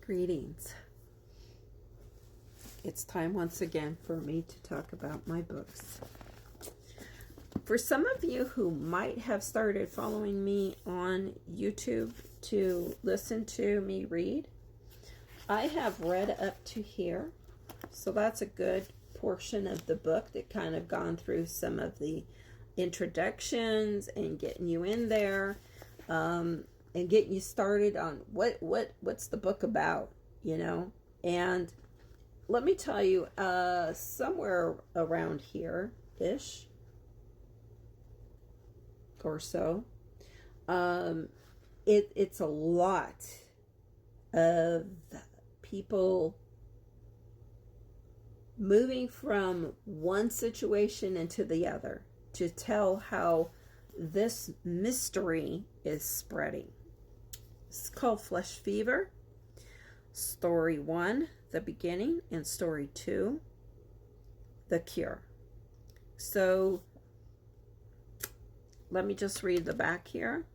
Greetings. It's time once again for me to talk about my books. For some of you who might have started following me on YouTube to listen to me read, I have read up to here. So that's a good portion of the book that kind of gone through some of the introductions and getting you in there. And getting you started on what's the book about, you know. And let me tell you, somewhere around here-ish or so, it's a lot of people moving from one situation into the other to tell how this mystery is spreading. It's called Flesh Fever. Story 1, The Beginning, and Story 2, The Cure. So let me just read the back here.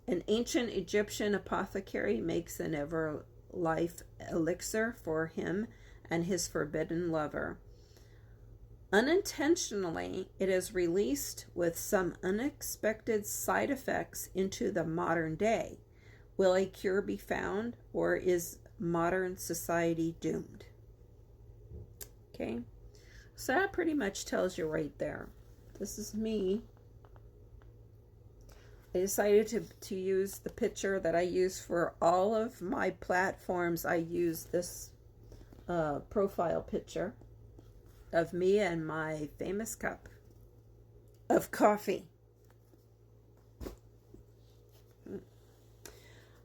An ancient Egyptian apothecary makes an ever-life elixir for him and his forbidden lover. Unintentionally, it is released with some unexpected side effects into the modern day. Will a cure be found, or is modern society doomed? Okay, so that pretty much tells you right there. This is me. I decided to use the picture that I use for all of my platforms. I use this profile picture of me and my famous cup of coffee.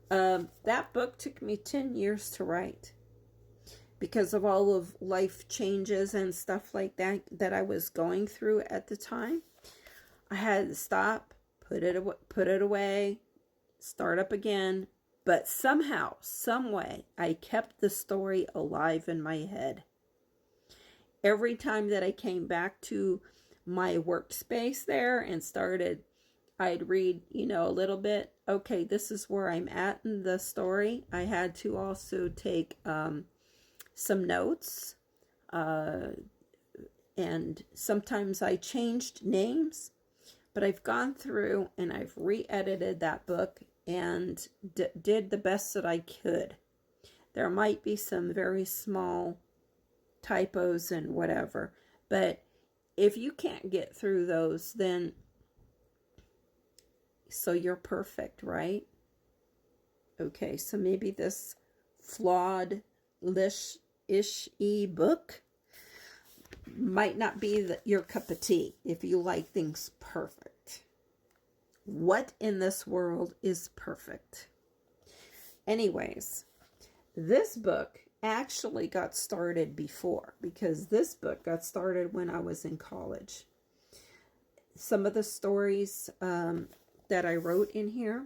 That book took me 10 years to write because of all of life changes and stuff like that I was going through at the time. I had to stop, put it away, start up again, but somehow, some way, I kept the story alive in my head. Every time that I came back to my workspace there and started, I'd read, a little bit. Okay, this is where I'm at in the story. I had to also take some notes. And sometimes I changed names. But I've gone through and I've re-edited that book and did the best that I could. There might be some very small typos and whatever, but if you can't get through those, then so you're perfect, right? Okay, so maybe this flawed-ish-y book might not be your cup of tea if you like things perfect. What in this world is perfect? Anyways, this book actually got started before, because this book got started when I was in college. Some of the stories that I wrote in here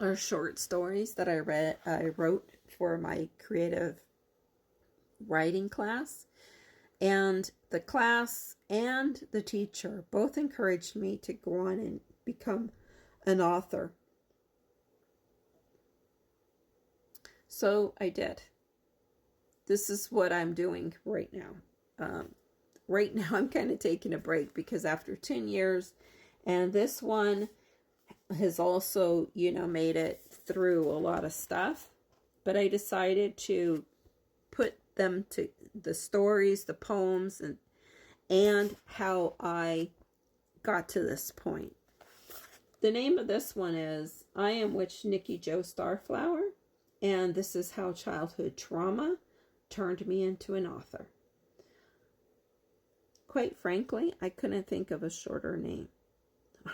are short stories that I wrote for my creative writing class. And the class and the teacher both encouraged me to go on and become an author. So I did. This is what I'm doing right now. Right now I'm kind of taking a break because after 10 years, and this one has also, made it through a lot of stuff. But I decided to put them to the stories, the poems, and how I got to this point. The name of this one is I Am Witch Nikki Jo Starflower. And this is how childhood trauma turned me into an author. Quite frankly, I couldn't think of a shorter name.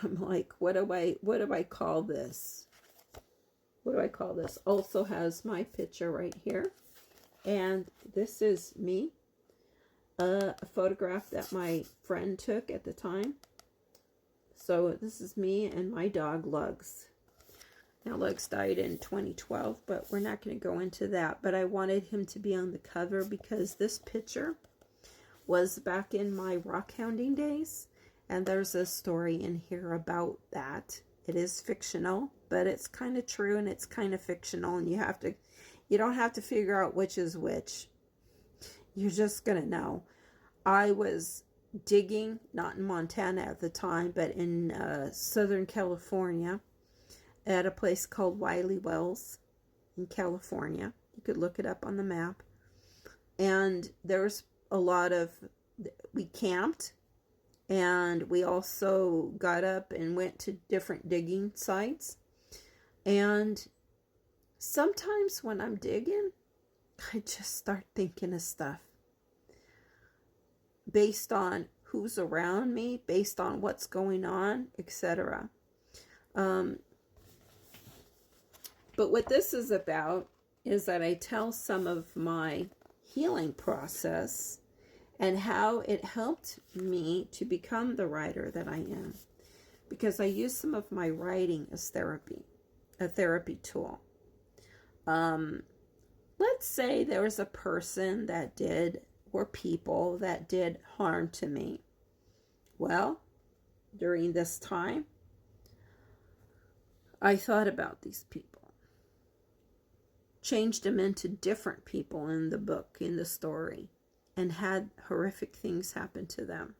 I'm like, what do I call this? What do I call this? Also has my picture right here. And this is me. A photograph that my friend took at the time. So this is me and my dog, Lugs. Now, Lugs died in 2012, but we're not going to go into that. But I wanted him to be on the cover because this picture was back in my rock hounding days. And there's a story in here about that. It is fictional, but it's kind of true and it's kind of fictional, and you don't have to figure out which is which. You're just going to know. I was digging, not in Montana at the time, but in Southern California at a place called Wiley Wells in California. You could look it up on the map. And there's we camped, and we also got up and went to different digging sites. And sometimes when I'm digging, I just start thinking of stuff based on who's around me, based on what's going on, etc. But what this is about is that I tell some of my healing process and how it helped me to become the writer that I am. Because I use some of my writing as therapy, a therapy tool. Let's say there was a person that did, or people that did harm to me. Well, during this time, I thought about these people, changed them into different people in the book, in the story, and had horrific things happen to them.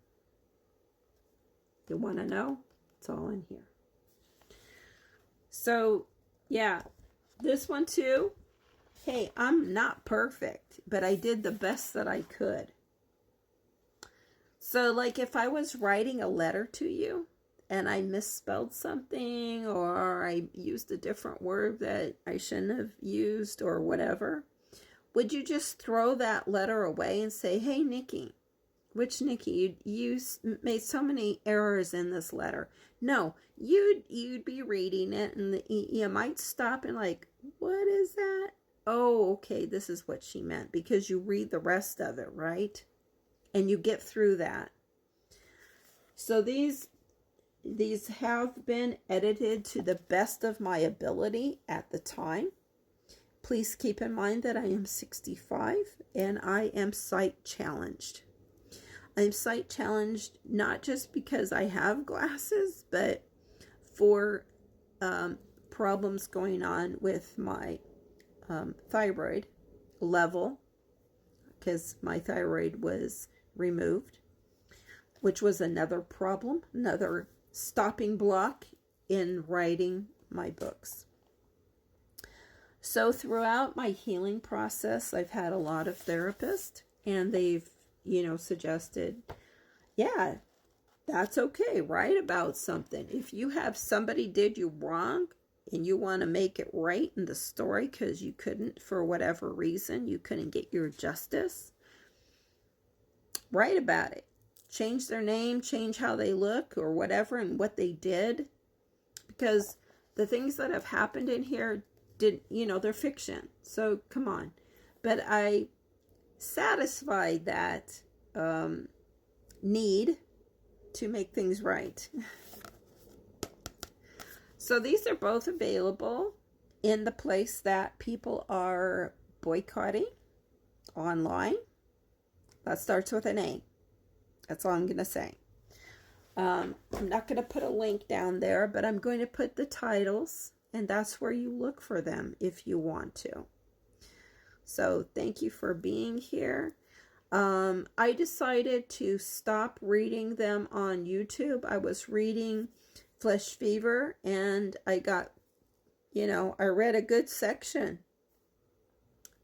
You want to know? It's all in here. So, yeah, this one too. Hey, I'm not perfect, but I did the best that I could. So, like, if I was writing a letter to you and I misspelled something, or I used a different word that I shouldn't have used, or whatever, would you just throw that letter away and say, hey, Nikki, which Nikki, you made so many errors in this letter? No, you'd be reading it, and you might stop and like, what is that? Oh, okay, this is what she meant, because you read the rest of it, right? And you get through that. So these have been edited to the best of my ability at the time. Please keep in mind that I am 65 and I am sight challenged. I'm sight challenged not just because I have glasses, but for problems going on with my thyroid level, because my thyroid was removed, which was another problem, another stopping block in writing my books. So throughout my healing process, I've had a lot of therapists, and they've, suggested, yeah, that's okay, write about something. If you have somebody did you wrong and you want to make it right in the story because you couldn't, for whatever reason, you couldn't get your justice, write about it. Change their name, change how they look or whatever and what they did. Because the things that have happened in here, they're fiction. So come on. But I satisfied that need to make things right. So these are both available in the place that people are boycotting online. That starts with an A. That's all I'm going to say. I'm not going to put a link down there, but I'm going to put the titles, and that's where you look for them if you want to. So thank you for being here. I decided to stop reading them on YouTube. I was reading Flesh Fever, and I got, I read a good section,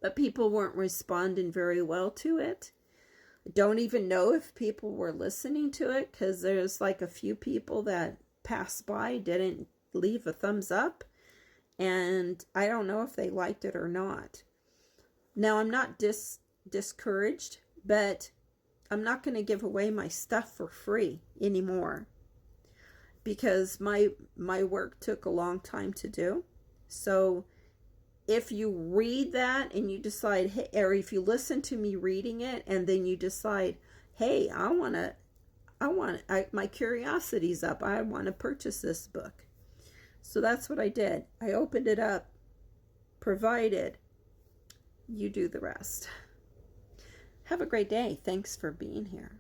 but people weren't responding very well to it. I don't even know if people were listening to it, because there's like a few people that passed by, didn't leave a thumbs up, and I don't know if they liked it or not. Now, I'm not discouraged, but I'm not going to give away my stuff for free anymore, because my work took a long time to do. So if you read that and you decide, hey, or if you listen to me reading it and then you decide, hey, my curiosity's up, I want to purchase this book. So that's what I did. I opened it up, provided you do the rest. Have a great day. Thanks for being here.